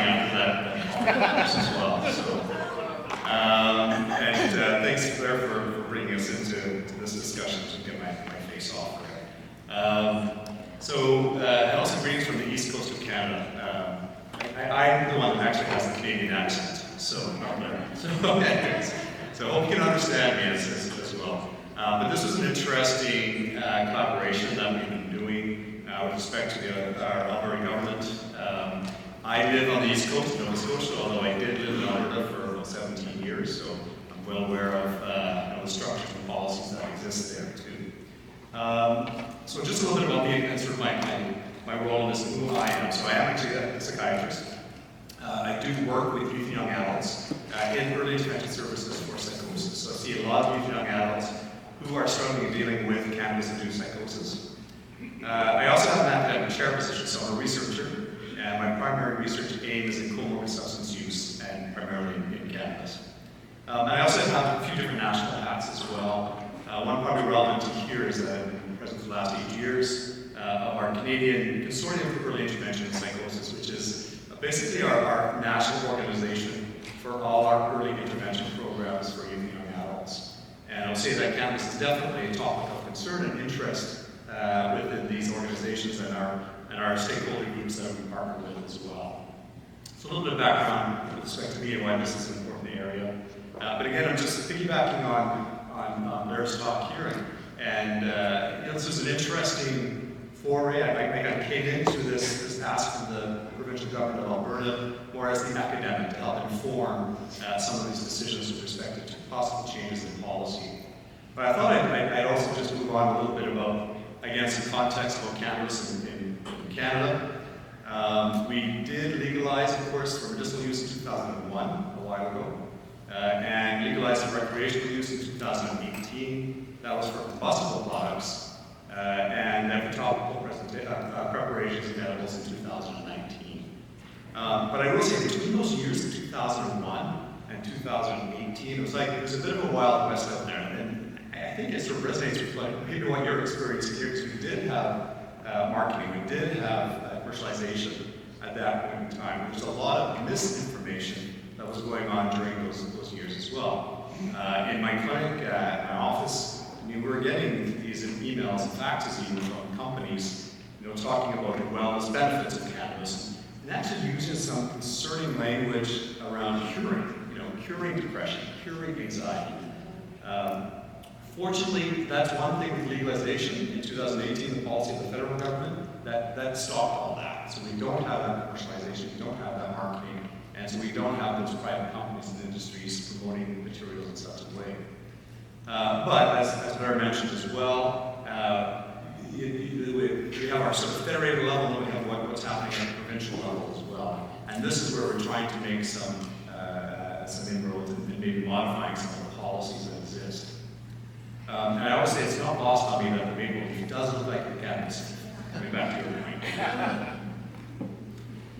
after that as well. So, thanks, Claire, for bringing us into this discussion to get my face off. And also greetings from the east coast of Canada. I'm the one that actually has the Canadian accent, so not Claire. So I hope you can understand me as well. But this was an interesting collaboration that we've been doing with respect to our Alberta government. I live on the east coast of Nova Scotia, although I did live in Alberta for about 17 years, so I'm well aware of the structures and policies that exist there too. So just a little bit about me and sort of my role in this and who I am. So I am actually a psychiatrist. I do work with youth and young adults in early intervention services for psychosis. So I see a lot of youth and young adults who are struggling and dealing with cannabis-induced psychosis. I also have an academic chair position, so I'm a researcher, and my primary research aim is in comorbid substance use and primarily in cannabis. And I also have a few different national hats as well. One probably relevant to here is that I've been president for the last 8 years of our Canadian Consortium for Early Intervention in Psychosis, which is basically our national organization for all our early intervention programs for youth and young adults. And I'll say that cannabis is definitely a topic of concern and interest within these organizations and our stakeholder groups that we partner with as well. So a little bit of background with respect to me and why this is an important area. But again, I'm just piggybacking on Blair's talk here, and this was an interesting foray. I came into this ask from the provincial government of Alberta more as the academic to help inform some of these decisions with respect to possible changes in policy. But I thought I'd also just move on a little bit about, again, some context about cannabis in Canada. We did legalize, of course, for medicinal use in 2001, a while ago, and legalized for recreational use in 2018. That was for combustible products, and then for topical preparations and edibles in 2019. But I will say, between those years of 2001 and 2018, it was a bit of a wild west out there. And I think it sort of resonates with maybe what you're experiencing here, because we did have marketing, we did have commercialization at that point in time. There's a lot of misinformation that was going on during those years as well. In my clinic, my office, we were getting these emails and faxes even from companies, talking about the wellness benefits of cannabis, and actually using some concerning language around curing depression, curing anxiety. Fortunately, that's one thing with legalization. In 2018, the policy of the federal government, that stopped all that. So we don't have that commercialization, we don't have that marketing, and so we don't have those private companies and industries promoting materials in such a way. But as Blair mentioned as well, we have our sort of federated level, and we have what's happening at the provincial level as well. And this is where we're trying to make some inroads and maybe modifying some of the policies that exist. And I always say it's not lost on me that the maple leaf does look like the cannabis. Coming back to your point.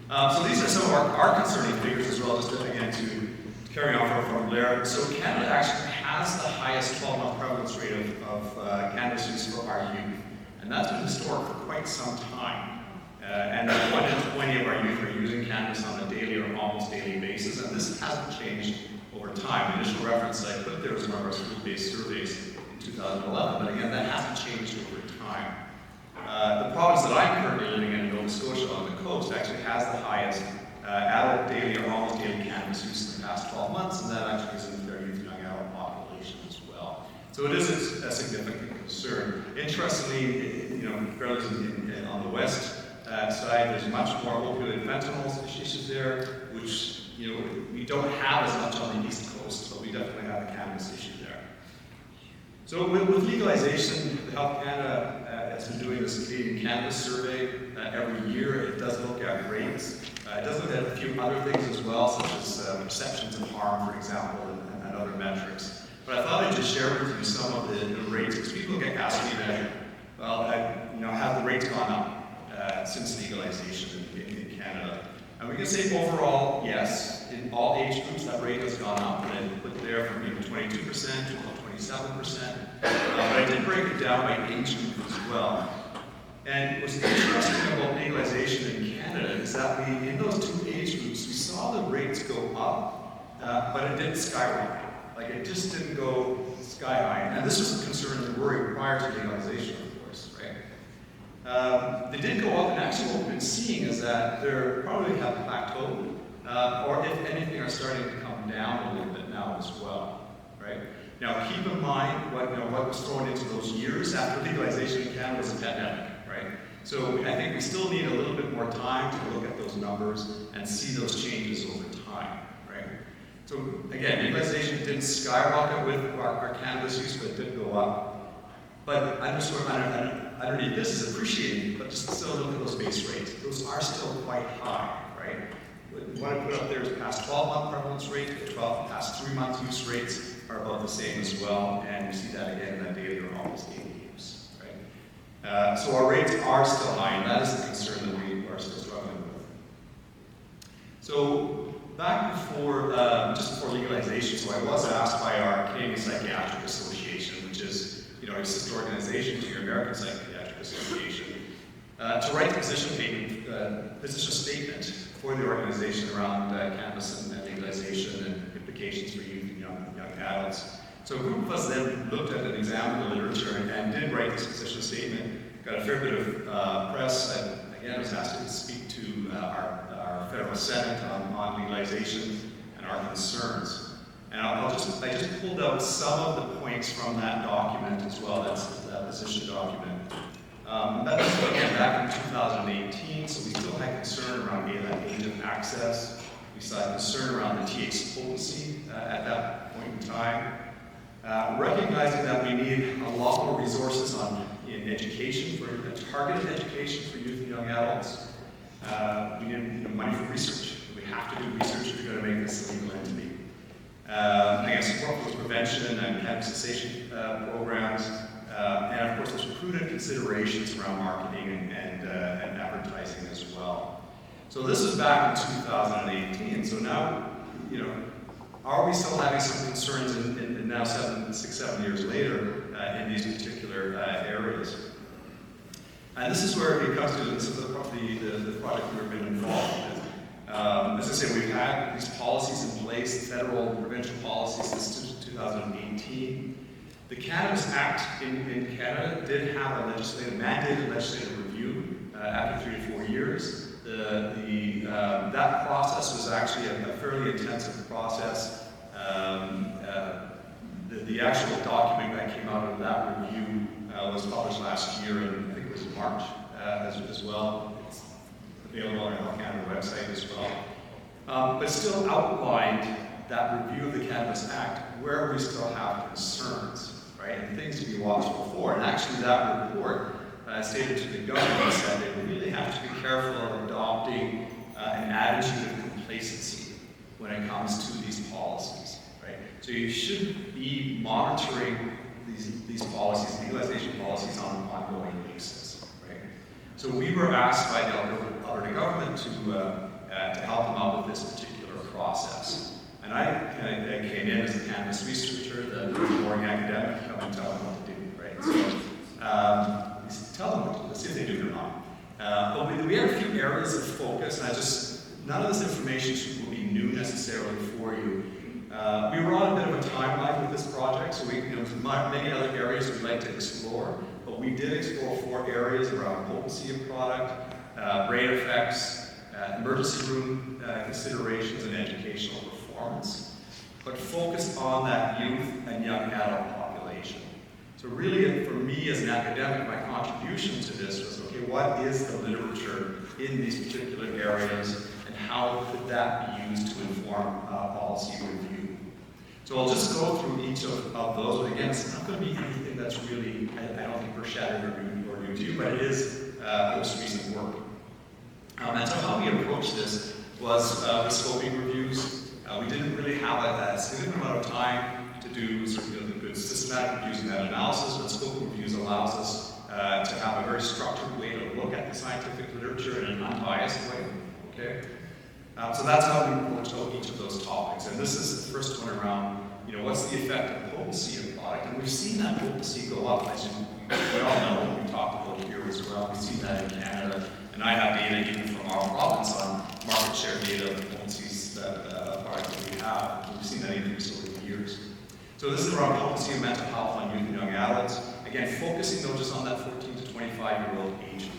So these are some of our concerning figures as well, just again to carry on from Blair. So Canada actually has the highest 12-month prevalence rate of cannabis use for our youth. And that's been historic for quite some time. And 1 in 20 of our youth are using cannabis on a daily or almost daily basis, and this hasn't changed over time. The initial reference I put there was one of our school-based surveys in 2011, but again, that hasn't changed over time. The province that I'm currently living in Nova Scotia on the coast, actually has the highest adult daily or almost daily cannabis use in the past 12 months, and that actually is in their youth and young adult population as well. So it is a significant concern. Interestingly, fairly on the west side, there's much more opioid and fentanyl issues there, which we don't have as much on the east coast, but we definitely have a cannabis issue there. So with legalization, the Health Canada has been doing this Canadian cannabis survey every year. It does look at rates. It does look at a few other things as well, such as perceptions of harm, for example, and other metrics. But I thought I'd just share with you some of the rates, because people get asked me that, well, have the rates gone up since legalization in Canada? And we can say overall, yes, in all age groups that rate has gone up, and put there from 22% to 27%. But I did break it down by age group as well. And what's interesting about legalization in Canada is that in those two age groups, we saw the rates go up, but it didn't skyrocket. Like it just didn't go sky high. And this was a concern and worry prior to legalization, of course, right? They did go up, and actually what we've been seeing is that they're probably have plateaued, or if anything, are starting to come down a little bit now as well, right? Now keep in mind what was thrown into those years after legalization in Canada was a pandemic, right? So I think we still need a little bit more time to look at those numbers and see those changes over time, right? So again, legalization didn't skyrocket with our cannabis use, but it did go up. But underneath this is appreciating, but just still look at those base rates. Those are still quite high, right? What I put up there is past 12-month prevalence rate, the past 3-month use rates are about the same as well, and you see that again in that data, they're almost daily use, right? So our rates are still high, and that is the concern that we are still struggling with. So back before, just before legalization, so I was asked by our Canadian Psychiatric Association, which is, a sister organization to your American Psychiatric Association, to write the position statement for the organization around cannabis and legalization and implications for youth and young adults. So a group of us then looked at and examined the literature and did write this position statement. Got a fair bit of press. Again, I was asked to speak to our federal Senate on legalization and our concerns. And I just pulled out some of the points from that document as well. That's that position document. That was again back in 2018, so we still had concern around age of access. We saw concern around the THC potency at that point in time. Recognizing that we need a lot more resources in education, for targeted education for youth and young adults. We need money for research. We have to do research if we're going to make this a legal entity. Again, support for prevention and cannabis cessation programs. And of course, there's prudent considerations around marketing and advertising as well. So this is back in 2018. So now, are we still having some concerns in now 7 years later in these particular areas? And this is where it comes to the project we've been involved with. As I say, we've had these policies in place, federal provincial policies since 2018. The Cannabis Act in Canada did have a mandated legislative review after 3 to 4 years. That process was actually a fairly intensive process. The actual document that came out of that review was published last year, and I think it was in March as well. It's available on our Health Canada website as well. But still outlined that review of the Cannabis Act where we still have concerns, right, and things to be watchful for. And actually that report stated to the government that they really have to be careful of adopting an attitude of complacency when it comes to these policies, right? So you should be monitoring these policies, legalization policies, on an ongoing basis, right? So we were asked by the Alberta government to help them out with this particular process. And I came in as a cannabis researcher, the boring academic, come and tell them what to do, right? So tell them, let's see if they do it or not. But we had a few areas of focus, and none of this information will be new necessarily for you. We were on a bit of a timeline with this project, so there's many other areas we'd like to explore, but we did explore 4 areas around potency of product, brain effects, emergency room considerations, and educational performance, but focused on that youth and young adult population. So really, for me as an academic, my contribution to this was, okay, what is the literature in these particular areas, and how could that be used to inform policy review? So I'll just go through each of those, but again, it's not going to be anything that's really, I don't think, earth-shattering or new to you, but it is most recent work. And so how we approached this was with scoping reviews. We didn't really have a significant amount of time to do the good systematic reviews and meta-analysis, but scoping reviews allows us to have a very structured way to look at the scientific literature in an unbiased way, okay? So that's how we approached each of those topics. And this is the first one around, what's the effect of potency of product? And we've seen that potency go up, as you we all know, we talked about here as well, we've seen that in Canada, and I have data even from our province on market share data of the potencies that products that we have. We've seen that increase over the years. So this is around potency and mental health on youth and young adults. Again, focusing though just on that 14 to 25-year-old age group.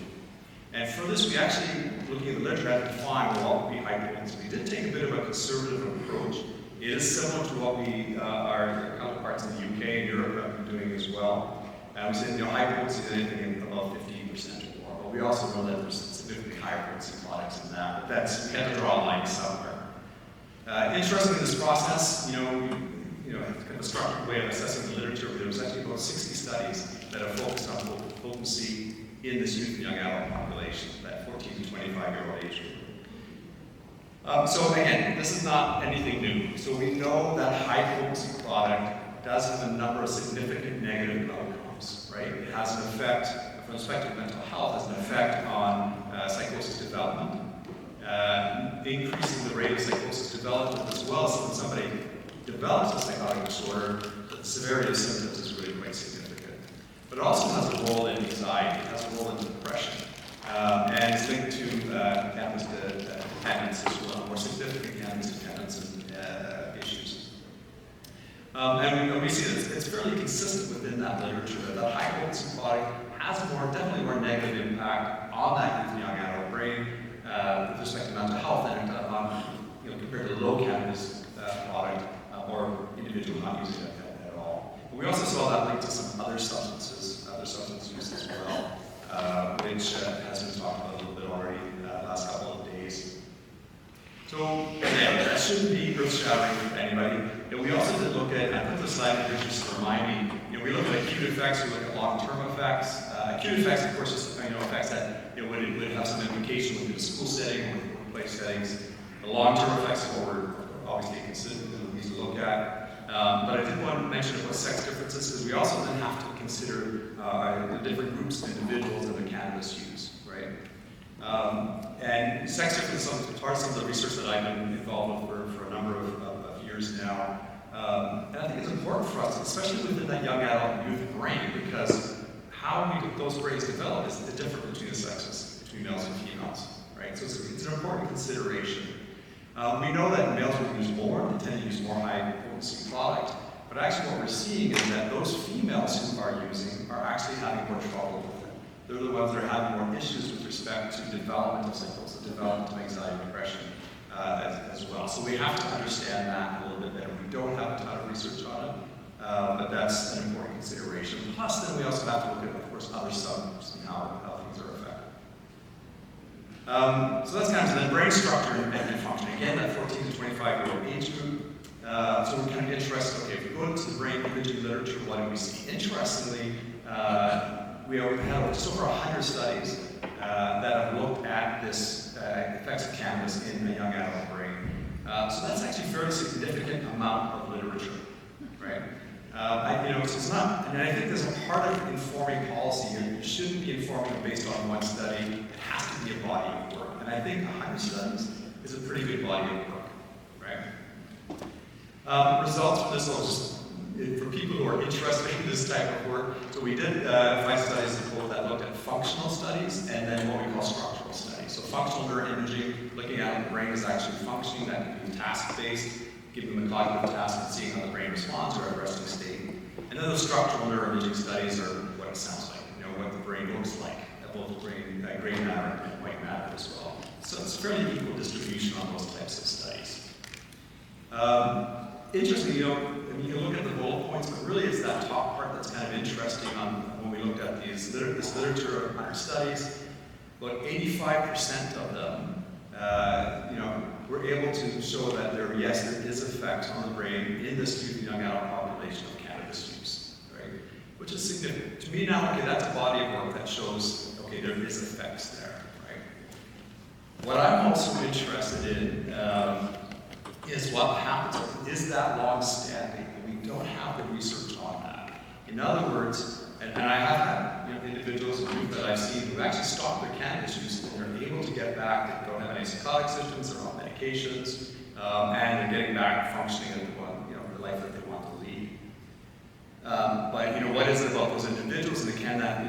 And for this, we actually, looking at the literature, had to define what would be high potency. We did take a bit of a conservative approach. It is similar to what our counterparts in the UK and Europe have been doing as well. We said, high potency is anything above 15% or more. But we also know that there's significantly higher potency products than that. But we had to draw a line somewhere. Interesting in this process, it's kind of a structured way of assessing the literature. There was actually about 60 studies that have focused on potency in this youth and young adult population, that 14 to 25-year-old age group. So again, this is not anything new. So we know that high potency product does have a number of significant negative outcomes, right? It has an effect, from the perspective of mental health, has an effect on psychosis development, increasing the rate of psychosis development as well. So when somebody develops a psychotic disorder, the severity of symptoms is really quite significant. But it also has a role in anxiety, it has a role in depression, and it's linked to cannabis dependence as well, more significant cannabis dependence issues. And we see that it's fairly consistent within that literature that high potency product has definitely more negative impact on that youth and young adult brain with respect to mental health and compared to low cannabis product or individual not using it at all. But we also saw that linked to some other substance use as well, which has been talked about a little bit already the last couple of days. So yeah, that shouldn't be earth-shattering for anybody. We also did look at, I put the slide in here just to remind me, we look at acute effects, we look at long-term effects. Acute effects, of course, just effects that would have some implication within the school setting or workplace settings. The long-term effects are what we're obviously considered to look at. But I did want to mention about sex differences because we also then have to consider the different groups of individuals and their cannabis use, right? And sex differences is part of some of the research that I've been involved with for a number of years now. And I think it's important for us, especially within that young adult youth brain, because how those brains develop is different between the sexes, between males and females, right? So it's an important consideration. We know that males will use more, they tend to use more high potency product, but actually what we're seeing is that those females who are using are actually having more trouble with it. They're the ones that are having more issues with respect to developmental psychosis, developmental anxiety, depression as well. So we have to understand that a little bit better. We don't have a ton of research on it, but that's an important consideration. Plus, then we also have to look at, of course, other subgroups and how things are affected. So that's kind of the brain structure and function. Again, that 14 to 25-year-old age group. So we're kind of interested, okay, if we go into the brain imaging literature, what do we see? Interestingly, we have just over 100 studies that have looked at this effects of cannabis in a young adult brain. So that's actually a fairly significant amount of literature, right? So it's not, and I think there's a part of informing policy here. You shouldn't be informing it based on one study. It has to be a body of work. And I think 100 studies is a pretty good body of work, right? Results from this, for people who are interested in this type of work, so we did 5 studies that looked at functional studies and then what we call structural studies. So functional neuroimaging, looking at how the brain is actually functioning, that can be task-based, giving them a cognitive task and seeing how the brain responds or at resting state. And then those structural neuroimaging studies are what it sounds like, what the brain looks like, both the brain, gray matter and white matter as well. So it's fairly equal distribution on those types of studies. Interesting, you can look at the bullet points, but really it's that top part that's kind of interesting on when we looked at this literature of 100 studies. About 85% of them, we're able to show that there is effect on the brain in this youth and young adult population of cannabis use, right? Which is significant. To me now, okay, that's a body of work that shows, okay, there is effects there, right? What I'm also interested in is what happens. Is that long-standing? We don't have the research on that. In other words, and I have had individuals and youth that I've seen who actually stop their cannabis use and they're able to get back, they don't have any psychotic symptoms, they're on medications, and they're getting back functioning at the life that they want to lead. But what is it about those individuals, and can that,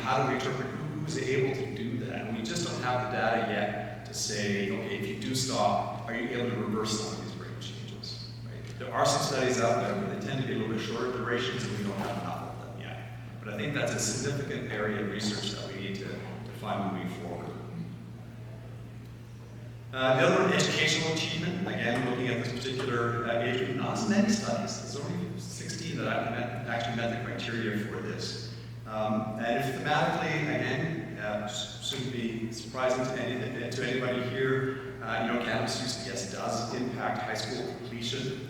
how do we interpret who's able to do that? And we just don't have the data yet to say, okay, if you do stop, are you able to reverse some of these brain changes? Right? There are some studies out there, but they tend to be a little bit shorter durations, and we don't have enough of them yet. But I think that's a significant area of research that we need to find moving forward. The other one, educational achievement. Again, looking at this particular age group, not as many studies. There's only 16 that actually met the criteria for this. And if thematically, again, shouldn't be surprising to anybody here. Cannabis use, yes, does impact high school completion,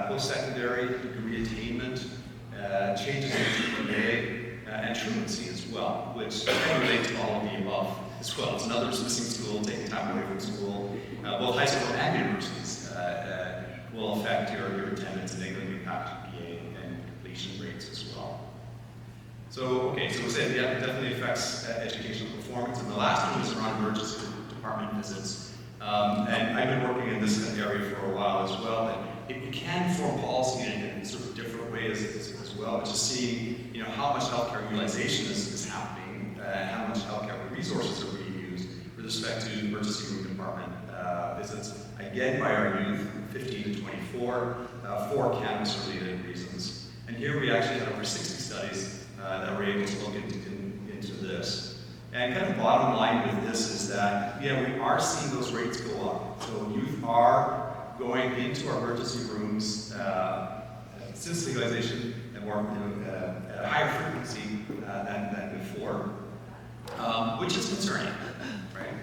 post-secondary degree attainment, changes in GPA, and truancy as well, which can relate to all of the above as well. It's another missing school, taking time away from school. Both high school and universities will affect your attendance and negatively impact GPA and completion rates as well. So we said, yeah, it definitely affects educational performance. And the last one is around emergency department visits. And I've been working in this area for a while as well. And it can form policy in sort of different ways as well, which is seeing how much healthcare utilization is happening, how much healthcare resources are being used with respect to emergency room department visits, again by our youth, 15 to 24, for cannabis-related reasons. And here we actually had over 60 studies that were able to look into this. And kind of bottom line with this is that, yeah, we are seeing those rates go up. So youth are going into our emergency rooms since legalization and more at a higher frequency than before, which is concerning, right?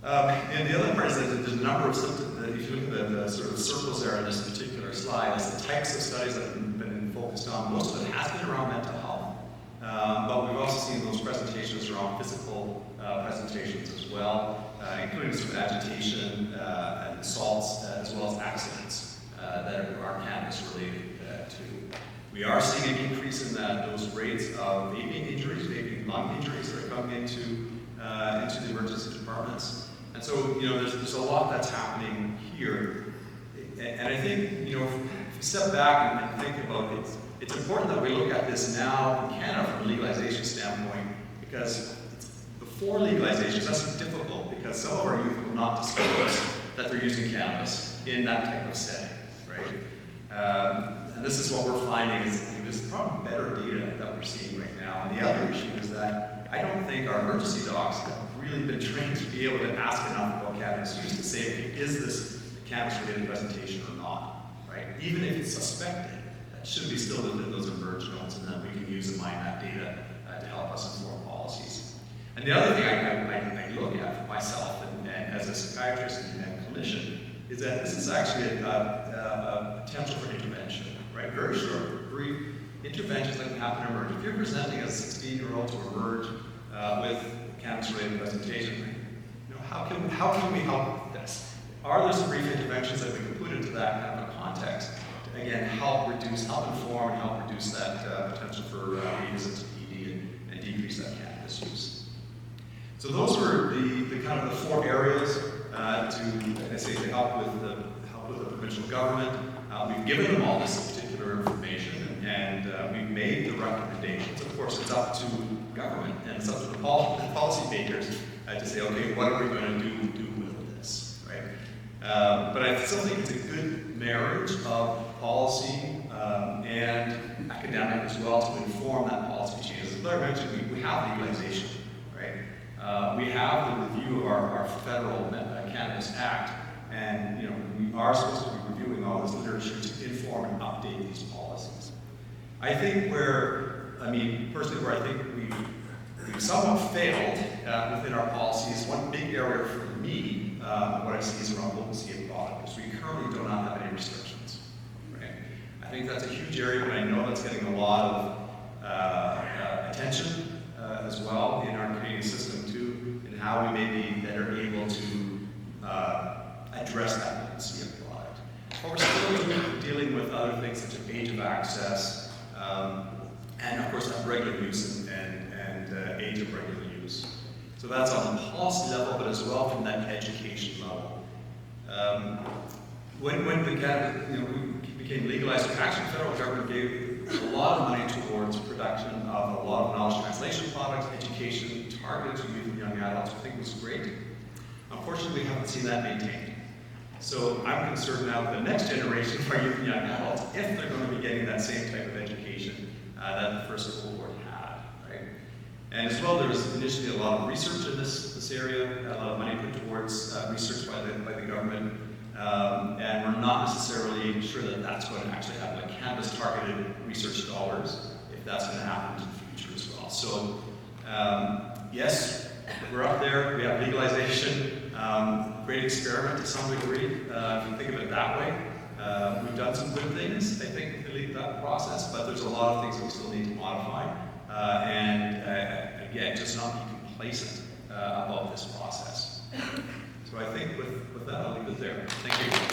And the other part is that there's a number of symptoms. If you look at the sort of circles there on this particular slide, it's the types of studies that have been focused on. Most of it has been around mental health, but we've also seen those presentations around physical presentations as well, including some agitation and assaults, as well as accidents that are cannabis related to. We are seeing an increase in those rates of vaping injuries, vaping lung injuries that are coming into the emergency departments. And so, there's a lot that's happening here. And I think, if you step back and think about it, it's important that we look at this now in Canada from a legalization standpoint, because before legalization, that's difficult because some of our youth will not disclose that they're using cannabis in that type of setting, right? And this is what we're finding is there's probably better data that we're seeing right now. And the other issue is that I don't think our emergency docs have really been trained to be able to ask enough about cannabis use to say, okay, is this a cannabis-related presentation or not, right? Even if it's suspected, that should be still within those emerge notes, and then we can use and mine that data to help us inform policies. And the other thing I look at for myself and as a psychiatrist and clinician is that this is actually a potential for intervention, right? Very short, brief interventions that can happen in emerge. If you're presenting as a 16-year-old to emerge with cannabis-related presentation, how can we help with this? Are there some brief interventions that we can put into that kind of a context to, again, help inform, and help reduce that potential for revisits to PD and decrease that cannabis use? So those were the kind of the four areas to help with the provincial government. We've given them all this particular information, and we've made the recommendations. Of course, it's up to government and it's up to the policy makers to say, okay, what are we going to do with this, right? But I still think it's a good marriage of policy and academic as well to inform that policy changes. As Blair mentioned, we have legalization, right? We have the review of our federal Cannabis Act, and we are supposed to be reviewing all this literature to inform and update these policies. I think personally where I think we've somewhat failed within our policies, one big area for me, what I see is around potency of product, because we currently do not have any restrictions, right? I think that's a huge area, but I know that's getting a lot of attention as well in our Canadian system too, and how we may be better able to address that potency of product. But we're still dealing with other things such as age of access, and of course regular use and age of regular use. So that's on the policy level, but as well from that education level. when the cannabis became legalized, actually the federal government gave a lot of money towards production of a lot of knowledge translation products, education targeted to youth and young adults. I think it was great. Unfortunately, we haven't seen that maintained. So I'm concerned now with the next generation of our youth and young adults, if they're going to be getting that same type of education that the first cohort had, right? And as well, there was initially a lot of research in this area, a lot of money put towards research by the government, and we're not necessarily sure that that's going to actually happen, like cannabis-targeted research dollars, if that's going to happen in the future as well. So, yes, we're up there, we have legalization, great experiment to some degree, if you think of it that way. We've done some good things, I think, to lead that process, but there's a lot of things that we still need to modify. And again, just not be complacent about this process. So I think with that, I'll leave it there. Thank you.